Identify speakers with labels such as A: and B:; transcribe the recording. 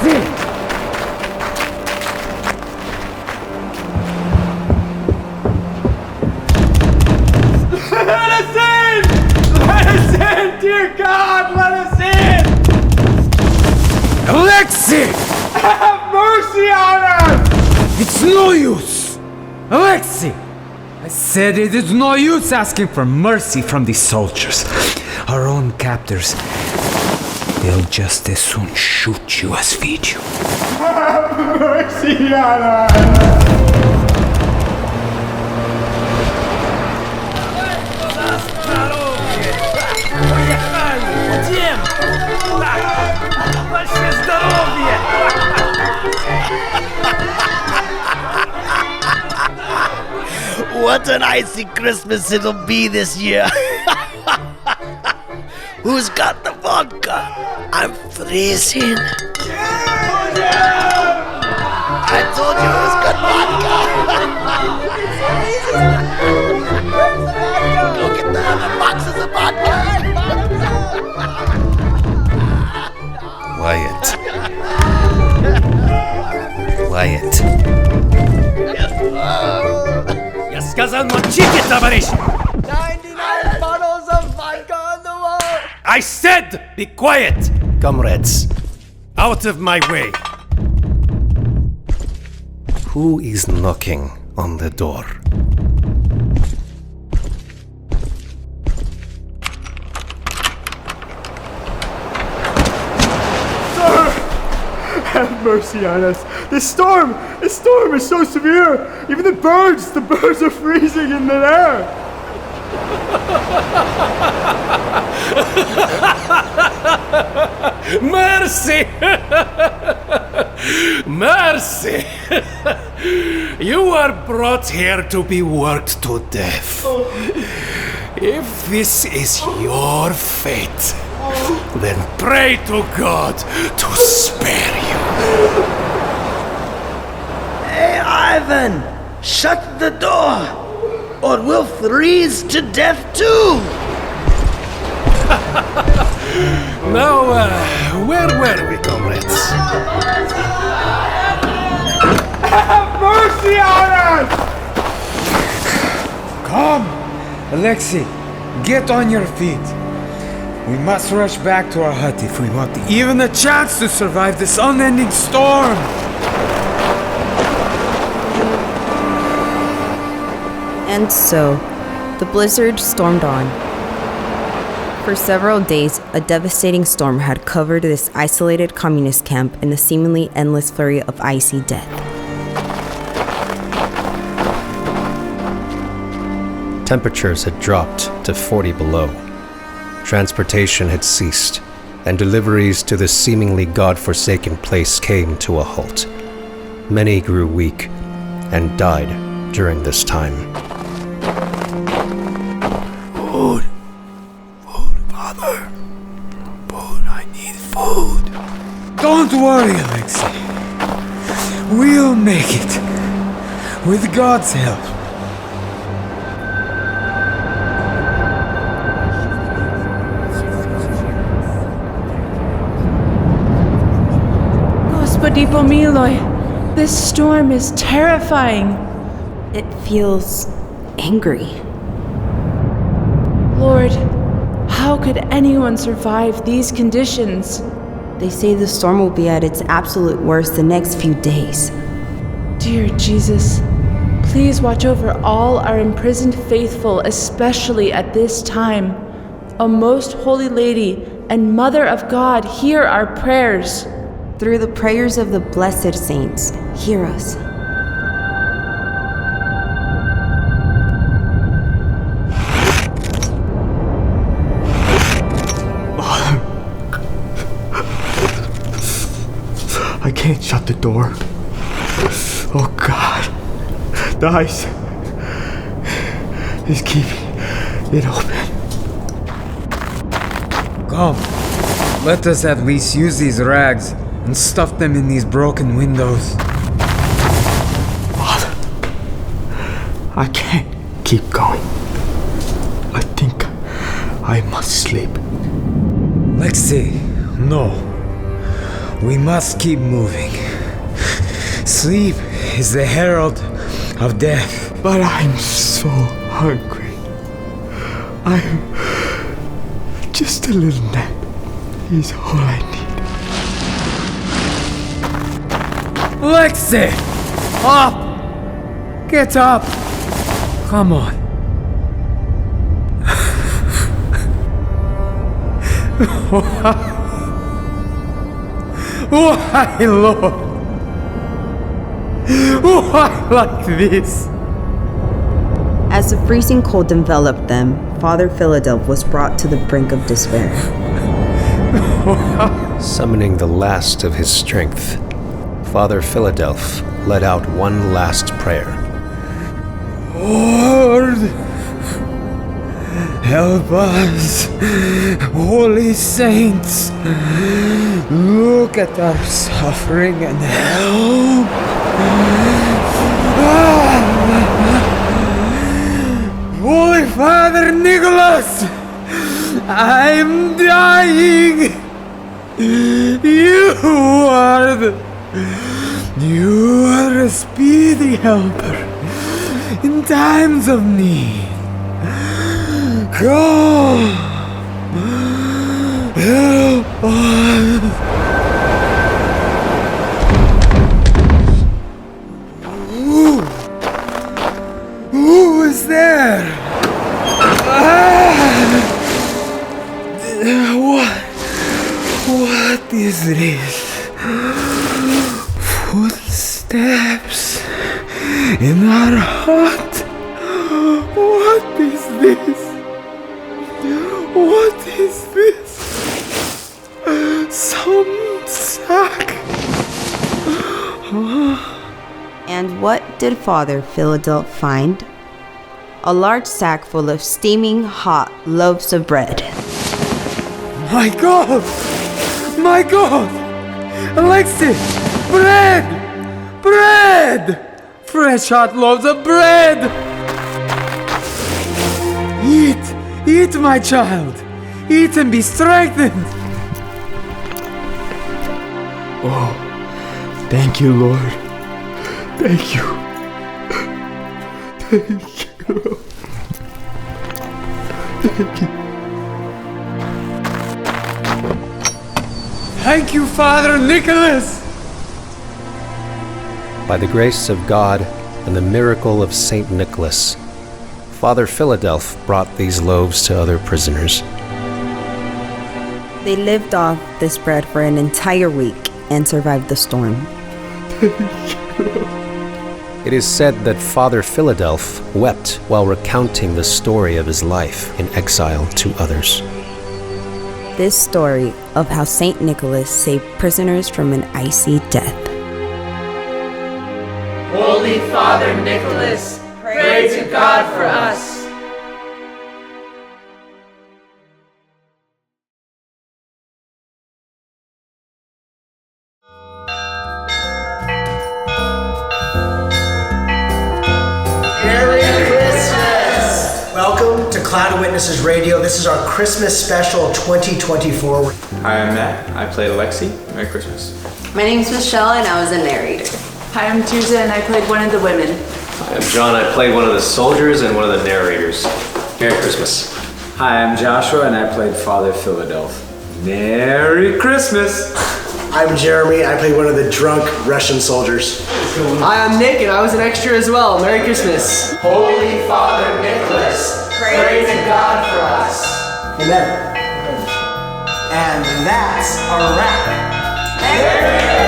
A: Alexei!
B: Let us in! Let us in, dear God! Let us in!
A: Alexei!
B: Have mercy on us!
A: It's no use! Alexei! I said it is no use asking for mercy from these soldiers. Our own captors. They'll just as soon shoot you as feed you.
B: Have mercy on us!
C: What an icy Christmas it'll be this year. Who's got the vodka? I'm freezing. I told you it was good vodka. Go get the other boxes of vodka.
D: Quiet.
E: Я сказал, молчите, товарищ!
C: 99 bottles of vodka on the wall.
E: I said, be quiet, comrades. Out of my way.
D: Who is knocking on the door?
B: Have mercy on us. This storm is so severe. Even the birds are freezing in the air.
E: Mercy! Mercy! You are brought here to be worked to death. If this is your fate, then pray to God to spare you.
C: Hey, Ivan, shut the door, or we'll freeze to death too.
E: Now, where were we, comrades?
B: Have mercy on us!
A: Come! Alexei, get on your feet. We must rush back to our hut if we want even a chance to survive this unending storm.
F: And so, the blizzard stormed on. For several days, a devastating storm had covered this isolated communist camp in a seemingly endless flurry of icy death.
D: Temperatures had dropped to 40 below. Transportation had ceased, and deliveries to this seemingly God-forsaken place came to a halt. Many grew weak and died during this time.
C: Food, Father. Food, I need food.
A: Don't worry, Alexei. We'll make it. With God's help.
G: Gospodi pomiloj, this storm is terrifying.
F: It feels angry.
G: Lord, how could anyone survive these conditions?
F: They say the storm will be at its absolute worst the next few days.
G: Dear Jesus, please watch over all our imprisoned faithful, especially at this time. O Most Holy Lady and Mother of God, hear our prayers.
F: Through the prayers of the blessed saints, hear us.
B: I can't shut the door. Oh God. The ice is keeping it open.
A: Come. Let us at least use these rags and stuff them in these broken windows.
B: Father, I can't keep going. I think I must sleep.
A: Alexei, no. We must keep moving. Sleep is the herald of death.
B: But I'm so hungry. I'm just a little nap is all I need.
A: Lexi! Up! Get up! Come on. Why, Lord? Why like this?
F: As the freezing cold enveloped them, Father Philadelph was brought to the brink of despair.
D: Summoning the last of his strength, Father Philadelph let out one last prayer.
A: Lord, help us, holy saints. Look at our suffering and help. Holy Father Nicholas, I'm dying. You are a speedy helper in times of need. Come, help us. Who is there? What is this? Footsteps in our hut. What is this? What is this? Some sack.
F: And what did Father Philadelph find? A large sack full of steaming hot loaves of bread.
A: My God! My God! Alexi! Bread! Bread! Fresh hot loaves of bread! Eat! Eat, my child! Eat and be strengthened!
B: Oh, thank you, Lord. Thank you. Thank you. Thank you.
A: Thank you, Father Nicholas!
D: By the grace of God and the miracle of Saint Nicholas, Father Philadelph brought these loaves to other prisoners.
F: They lived off this bread for an entire week and survived the storm.
D: It is said that Father Philadelph wept while recounting the story of his life in exile to others.
F: This story of how Saint Nicholas saved prisoners from an icy death.
H: Holy Father Nicholas, pray to God for us.
I: Welcome to Cloud of Witnesses Radio. This is our Christmas special 2024.
J: Hi, I'm Matt. I played Alexi. Merry Christmas.
K: My name's Michelle and I was a narrator.
G: Hi, I'm Tuesday and I played one of the women.
L: Hi, I'm John. I played one of the soldiers and one of the narrators. Merry Christmas.
J: Hi, I'm Joshua and I played Father Philadelph. Merry Christmas.
I: I'm Jeremy. I played one of the drunk Russian soldiers.
M: Hi, I'm Nick and I was an extra as well. Merry Christmas.
H: Holy Father Nicholas, pray to God for us.
I: Amen. And that's a wrap.
H: Merry